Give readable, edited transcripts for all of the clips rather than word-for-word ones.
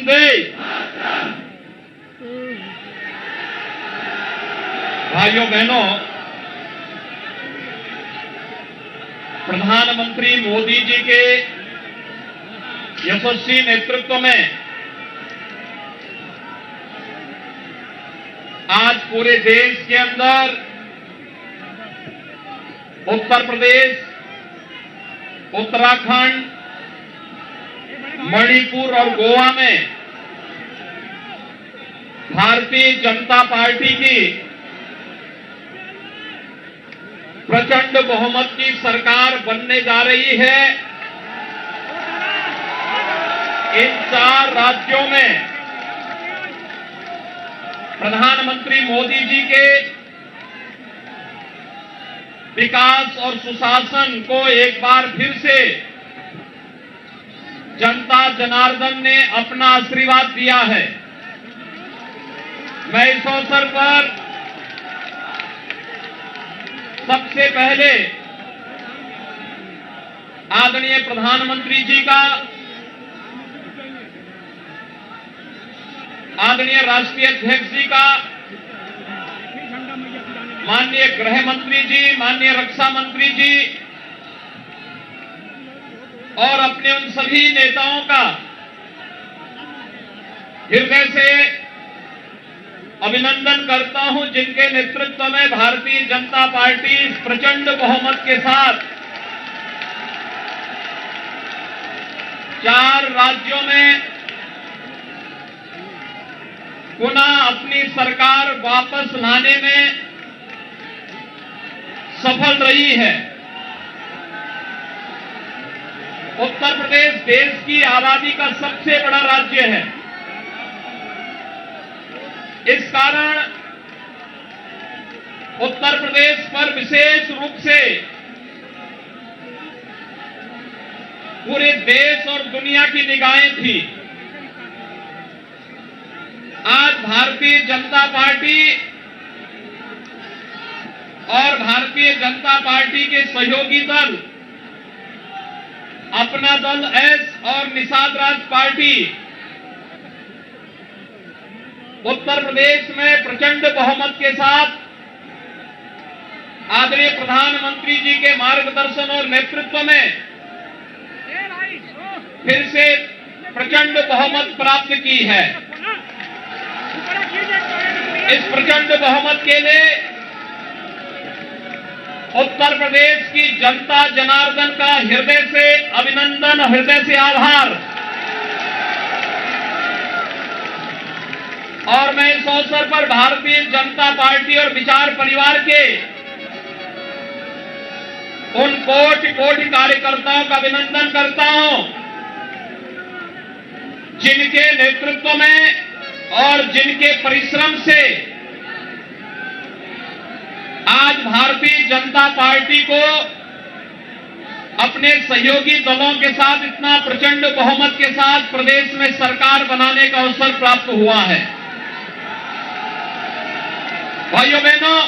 वंदे। भाइयों बहनों, प्रधानमंत्री मोदी जी के यशस्वी नेतृत्व में आज पूरे देश के अंदर उत्तर प्रदेश, उत्तराखंड, मणिपुर और गोवा में भारतीय जनता पार्टी की प्रचंड बहुमत की सरकार बनने जा रही है। इन 4 राज्यों में प्रधानमंत्री मोदी जी के विकास और सुशासन को एक बार फिर से जनता जनार्दन ने अपना आशीर्वाद दिया है। मैं इस अवसर पर सबसे पहले आदरणीय प्रधानमंत्री जी का, आदरणीय राष्ट्रीय अध्यक्ष जी का, माननीय गृह मंत्री जी, माननीय रक्षा मंत्री जी और अपने उन सभी नेताओं का हृदय से अभिनंदन करता हूं, जिनके नेतृत्व में भारतीय जनता पार्टी इस प्रचंड बहुमत के साथ 4 राज्यों में पुनः अपनी सरकार वापस लाने में सफल रही है। उत्तर प्रदेश देश की आबादी का सबसे बड़ा राज्य है। इस कारण उत्तर प्रदेश पर विशेष रूप से पूरे देश और दुनिया की निगाहें थी। आज भारतीय जनता पार्टी और भारतीय जनता पार्टी के सहयोगी दल, अपना दल एस और निषाद राज पार्टी उत्तर प्रदेश में प्रचंड बहुमत के साथ आदरणीय प्रधानमंत्री जी के मार्गदर्शन और नेतृत्व में फिर से प्रचंड बहुमत प्राप्त की है। इस प्रचंड बहुमत के लिए उत्तर प्रदेश की जनता जनार्दन का हृदय से अभिनंदन, हृदय से आभार। और मैं इस अवसर पर भारतीय जनता पार्टी और विचार परिवार के उन कोटि कोटि कार्यकर्ताओं का अभिनंदन करता हूं, जिनके नेतृत्व में और जिनके परिश्रम से आज भारतीय जनता पार्टी को अपने सहयोगी दलों के साथ इतना प्रचंड बहुमत के साथ प्रदेश में सरकार बनाने का अवसर प्राप्त हुआ है। भाइयों बहनों,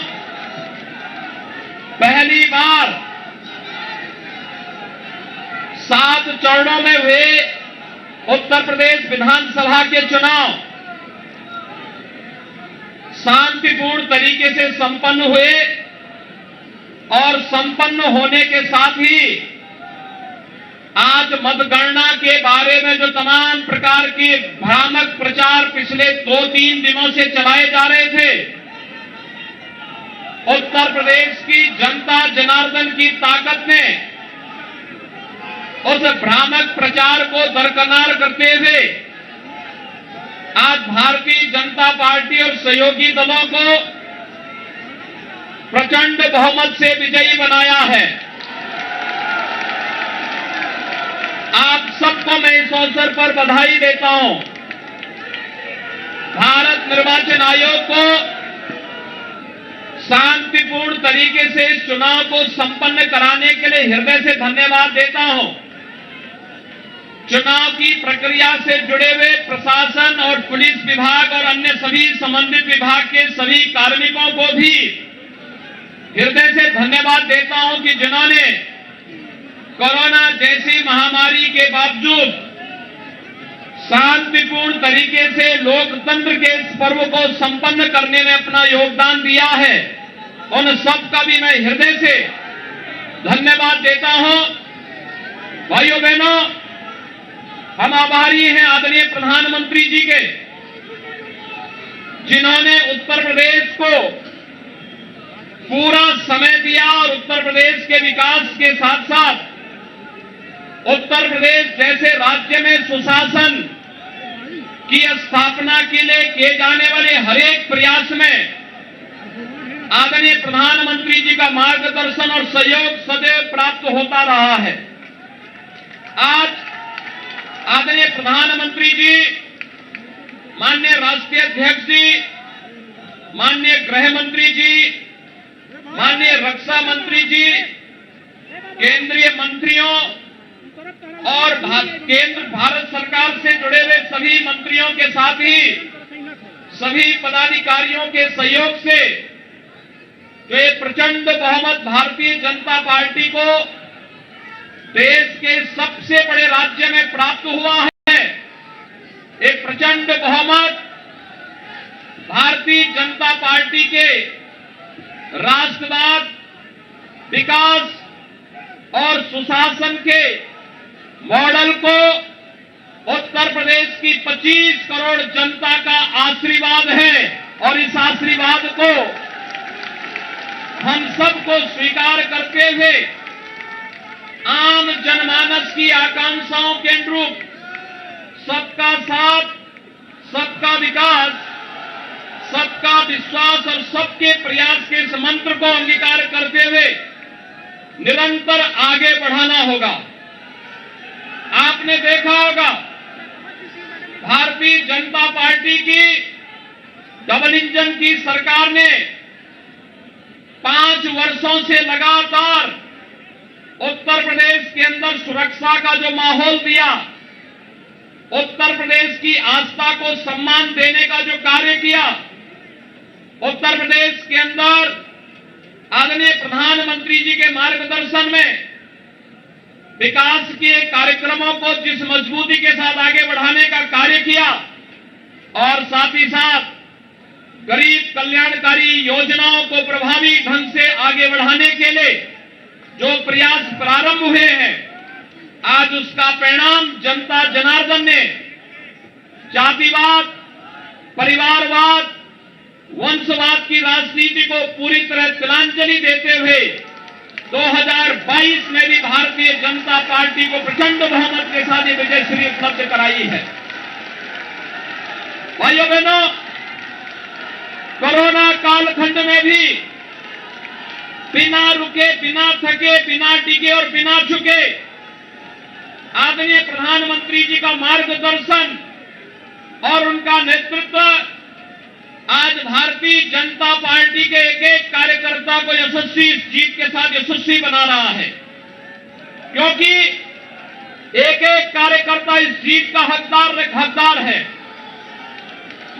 पहली बार 7 चरणों में हुए उत्तर प्रदेश विधानसभा के चुनाव शांतिपूर्ण तरीके से संपन्न हुए और संपन्न होने के साथ ही आज मतगणना के बारे में जो तमाम प्रकार के भ्रामक प्रचार पिछले 2-3 दिनों से चलाए जा रहे थे, उत्तर प्रदेश की जनता जनार्दन की ताकत ने उस भ्रामक प्रचार को दरकिनार करते हुए आज भारतीय जनता पार्टी और सहयोगी दलों को प्रचंड बहुमत से विजयी बनाया है। आप सबको मैं इस अवसर पर बधाई देता हूं। भारत निर्वाचन आयोग को शांतिपूर्ण तरीके से इस चुनाव को संपन्न कराने के लिए हृदय से धन्यवाद देता हूं। चुनाव की प्रक्रिया से जुड़े हुए प्रशासन और पुलिस विभाग और अन्य सभी संबंधित विभाग के सभी कार्मिकों को भी हृदय से धन्यवाद देता हूं कि जिन्होंने कोरोना जैसी महामारी के बावजूद शांतिपूर्ण तरीके से लोकतंत्र के इस पर्व को संपन्न करने में अपना योगदान दिया है, उन सबका भी मैं हृदय से धन्यवाद देता हूं। भाइयों बहनों, हम आभारी हैं आदरणीय प्रधानमंत्री जी के, जिन्होंने उत्तर प्रदेश को पूरा समय दिया और उत्तर प्रदेश के विकास के साथ साथ उत्तर प्रदेश जैसे राज्य में सुशासन की स्थापना के लिए किए जाने वाले हर एक प्रयास में आदरणीय प्रधानमंत्री जी का मार्गदर्शन और सहयोग सदैव प्राप्त होता रहा है। आज आदरणीय प्रधानमंत्री जी, माननीय राष्ट्रीय अध्यक्ष जी, माननीय गृह मंत्री जी, माननीय रक्षा मंत्री जी, केंद्रीय मंत्रियों और केंद्र भारत सरकार से जुड़े हुए सभी मंत्रियों के साथ ही सभी पदाधिकारियों के सहयोग से जो एक प्रचंड बहुमत भारतीय जनता पार्टी को देश के सबसे बड़े राज्य में प्राप्त हुआ है, एक प्रचंड बहुमत भारतीय जनता पार्टी के राष्ट्रवाद, विकास और सुशासन के मॉडल को उत्तर प्रदेश की 25 करोड़ जनता का आशीर्वाद है और इस आशीर्वाद को हम सबको स्वीकार करते हुए आम जनमानस की आकांक्षाओं के अनुरूप सबका साथ, सबका विकास, सबका विश्वास और सबके प्रयास के इस मंत्र को अंगीकार करते हुए निरंतर आगे बढ़ाना होगा। आपने देखा होगा भारतीय जनता पार्टी की डबल इंजन की सरकार ने 5 वर्षों से लगातार उत्तर प्रदेश के अंदर सुरक्षा का जो माहौल दिया, उत्तर प्रदेश की आस्था को सम्मान देने का जो कार्य किया, उत्तर प्रदेश के अंदर आदरणीय प्रधानमंत्री जी के मार्गदर्शन में विकास के कार्यक्रमों को जिस मजबूती के साथ आगे बढ़ाने का कार्य किया और साथ ही साथ गरीब कल्याणकारी योजनाओं को प्रभावी ढंग से आगे बढ़ाने के लिए जो प्रयास प्रारंभ हुए हैं, आज उसका परिणाम जनता जनार्दन ने जातिवाद, परिवारवाद, वंशवाद की राजनीति को पूरी तरह तिलांजलि देते हुए 2022 में भी भारतीय जनता पार्टी को प्रचंड बहुमत के साथ ये विजयश्री उपलब्ध कराई है। भाइयों बहनों, कोरोना कालखंड में भी बिना रुके, बिना थके, बिना टिके और बिना झुके आदरणीय प्रधानमंत्री जी का मार्गदर्शन और उनका नेतृत्व आज भारतीय जनता पार्टी के एक एक कार्यकर्ता को यशस्वी, इस जीत के साथ यशस्वी बना रहा है, क्योंकि एक एक कार्यकर्ता इस जीत का हकदार है।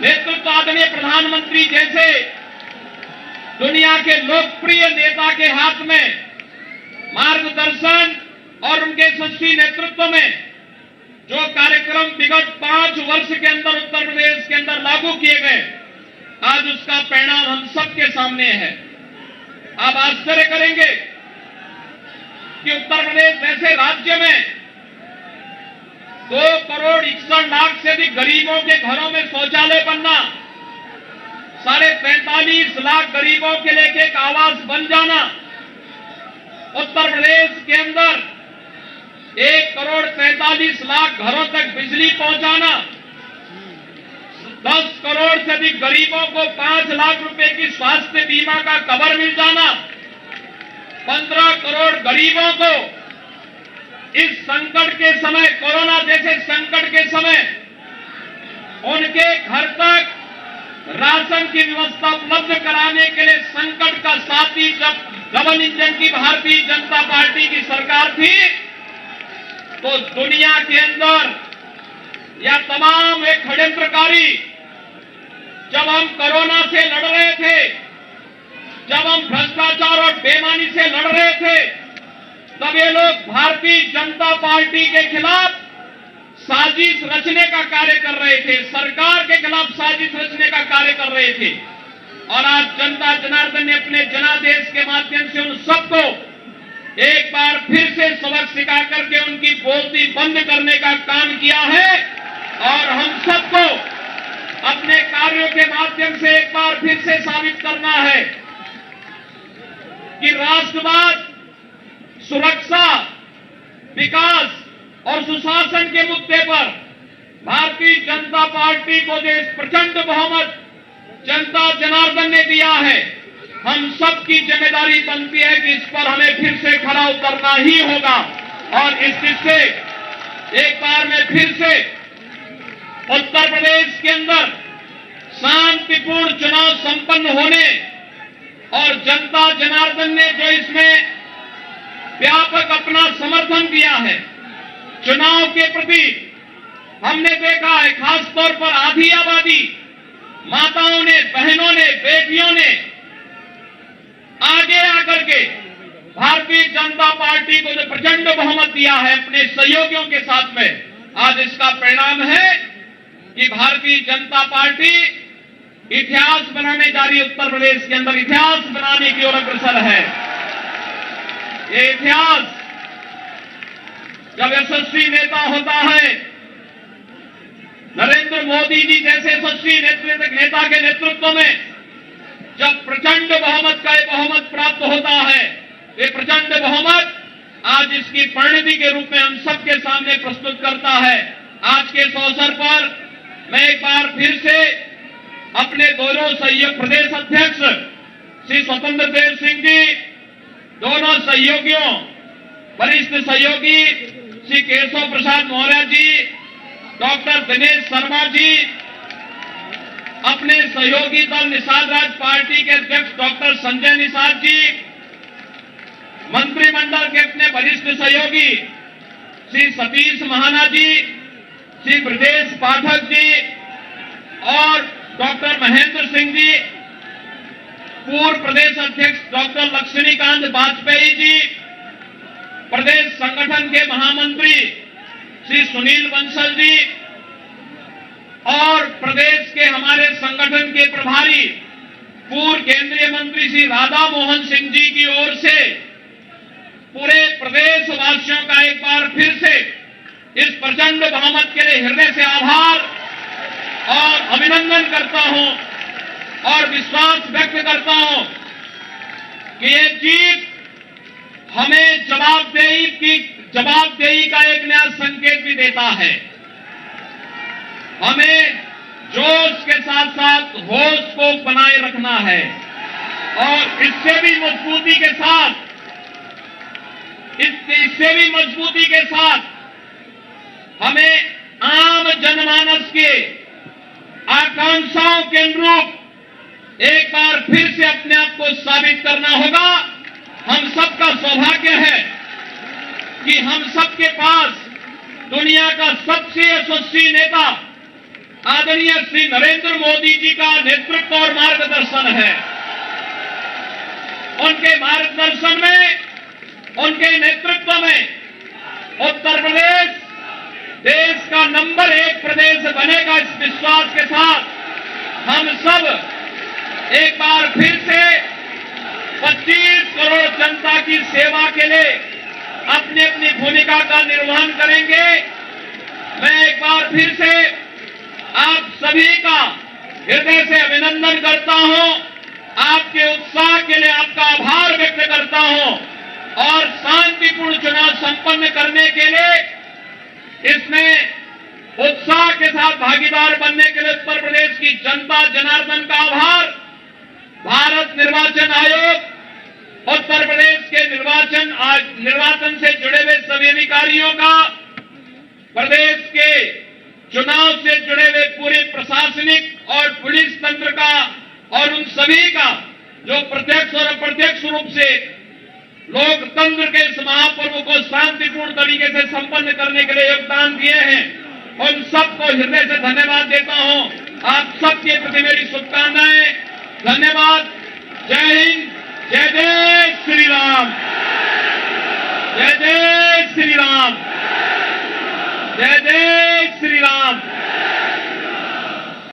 नेतृत्व आदरणीय प्रधानमंत्री जैसे दुनिया के लोकप्रिय नेता के हाथ में मार्गदर्शन और उनके यशस्वी नेतृत्व में जो कार्यक्रम विगत 5 वर्ष के अंदर उत्तर प्रदेश के अंदर लागू किए गए, आज उसका परिणाम हम सबके सामने है। आप आश्चर्य करेंगे कि उत्तर प्रदेश जैसे राज्य में 2 करोड़ 61 लाख से अधिक गरीबों के घरों में शौचालय बनना, 45.5 लाख गरीबों के लिए एक आवास बन जाना, उत्तर प्रदेश के अंदर 1 करोड़ 43 लाख घरों तक बिजली पहुंचाना, 10 करोड़ से अधिक गरीबों को 5 लाख रुपए की स्वास्थ्य बीमा का कवर मिल जाना, 15 करोड़ गरीबों को इस संकट के समय, कोरोना जैसे संकट के समय उनके घर तक राशन की व्यवस्था उपलब्ध कराने के लिए संकट का साथी जब डबल इंजन की भारतीय जनता पार्टी की सरकार थी, तो दुनिया के अंदर या तमाम एक षड्यंत्रकारी जब हम कोरोना से लड़ रहे थे, जब हम भ्रष्टाचार और बेईमानी से लड़ रहे थे, तब ये लोग भारतीय जनता पार्टी के खिलाफ साजिश रचने का कार्य कर रहे थे, सरकार के खिलाफ साजिश रचने का कार्य कर रहे थे। और आज जनता जनार्दन ने अपने जनादेश के माध्यम से उन सबको एक बार फिर से सबक सिखा करके उनकी बोलती बंद करने का काम किया है। और हम सबको अपने कार्यों के माध्यम से एक बार फिर से साबित करना है कि राष्ट्रवाद, सुरक्षा, विकास और सुशासन के मुद्दे पर भारतीय जनता पार्टी को जो इस प्रचंड बहुमत जनता जनार्दन ने दिया है, हम सबकी जिम्मेदारी बनती है कि इस पर हमें फिर से खरा उतरना ही होगा। और इस से एक बार में फिर से उत्तर प्रदेश के अंदर शांतिपूर्ण चुनाव संपन्न होने और जनता जनार्दन ने जो इसमें व्यापक अपना समर्थन दिया है चुनाव के प्रति, हमने देखा है खासतौर पर आधी आबादी, माताओं ने, बहनों ने, बेटियों ने आगे आकर के भारतीय जनता पार्टी को जो प्रचंड बहुमत दिया है अपने सहयोगियों के साथ में, आज इसका परिणाम है कि भारतीय जनता पार्टी इतिहास बनाने जा रही, उत्तर प्रदेश के अंदर इतिहास बनाने की ओर अग्रसर है। ये इतिहास जब यशस्वी नेता होता है, नरेंद्र मोदी जी जैसे यशस्वी नेता के नेतृत्व में जब प्रचंड बहुमत का बहुमत प्राप्त होता है, ये प्रचंड बहुमत आज इसकी परिणति के रूप में हम सबके सामने प्रस्तुत करता है। आज के इस अवसर पर मैं एक बार फिर से अपने दोनों सहयोग प्रदेश अध्यक्ष श्री स्वतंत्र देव सिंह जी, दोनों सहयोगियों, वरिष्ठ सहयोगी श्री केशव प्रसाद मौर्य जी, डॉक्टर दिनेश शर्मा जी, अपने सहयोगी दल निषाद राज पार्टी के अध्यक्ष डॉक्टर संजय निषाद जी, मंत्रिमंडल के अपने वरिष्ठ सहयोगी श्री सतीश महाना जी, श्री ब्रजेश पाठक जी और डॉक्टर महेंद्र सिंह जी, पूर्व प्रदेश अध्यक्ष डॉक्टर लक्ष्मीकांत वाजपेयी जी, प्रदेश संगठन के महामंत्री श्री सुनील बंसल जी और प्रदेश के हमारे संगठन के प्रभारी पूर्व केंद्रीय मंत्री श्री राधा मोहन सिंह जी की ओर से पूरे प्रदेश वासियों का एक बार फिर से इस प्रचंड बहुमत के लिए हृदय से आभार और अभिनंदन करता हूं और विश्वास व्यक्त करता हूं कि ये जीत हमें जवाबदेही का एक नया संकेत भी देता है। हमें जोश के साथ साथ होश को बनाए रखना है और इससे भी मजबूती के साथ हमें आम जनमानस के आकांक्षाओं के अनुरूप एक बार फिर से अपने आप को साबित करना होगा। हम सबका सौभाग्य है कि हम सबके पास दुनिया का सबसे यशस्वी नेता आदरणीय श्री नरेंद्र मोदी जी का नेतृत्व और मार्गदर्शन है। उनके मार्गदर्शन में, उनके नेतृत्व में उत्तर प्रदेश देश का नंबर 1 प्रदेश बनेगा। इस विश्वास के साथ हम सब एक बार फिर से 25 करोड़ जनता की सेवा के लिए अपनी अपनी भूमिका का निर्वहन करेंगे। मैं एक बार फिर से आप सभी का हृदय से अभिनंदन करता हूं, आपके उत्साह के लिए आपका आभार व्यक्त करता हूं और शांतिपूर्ण चुनाव संपन्न करने के लिए इसमें उत्साह के साथ भागीदार बनने के लिए उत्तर प्रदेश की जनता जनार्दन का आभार। भारत निर्वाचन आयोग, उत्तर प्रदेश के निर्वाचन से जुड़े हुए सभी अधिकारियों का, प्रदेश के चुनाव से जुड़े हुए पूरे प्रशासनिक और पुलिस तंत्र का और उन सभी का जो प्रत्यक्ष और अप्रत्यक्ष रूप से लोकतंत्र के इस महापर्व को शांतिपूर्ण तरीके से संपन्न करने के लिए योगदान दिए हैं, उन सबको हृदय से धन्यवाद देता हूं। आप सबके प्रति मेरी शुभकामनाएं। धन्यवाद। जय हिंद। जय जय श्री राम। जय जय श्री राम। जय जय श्री राम।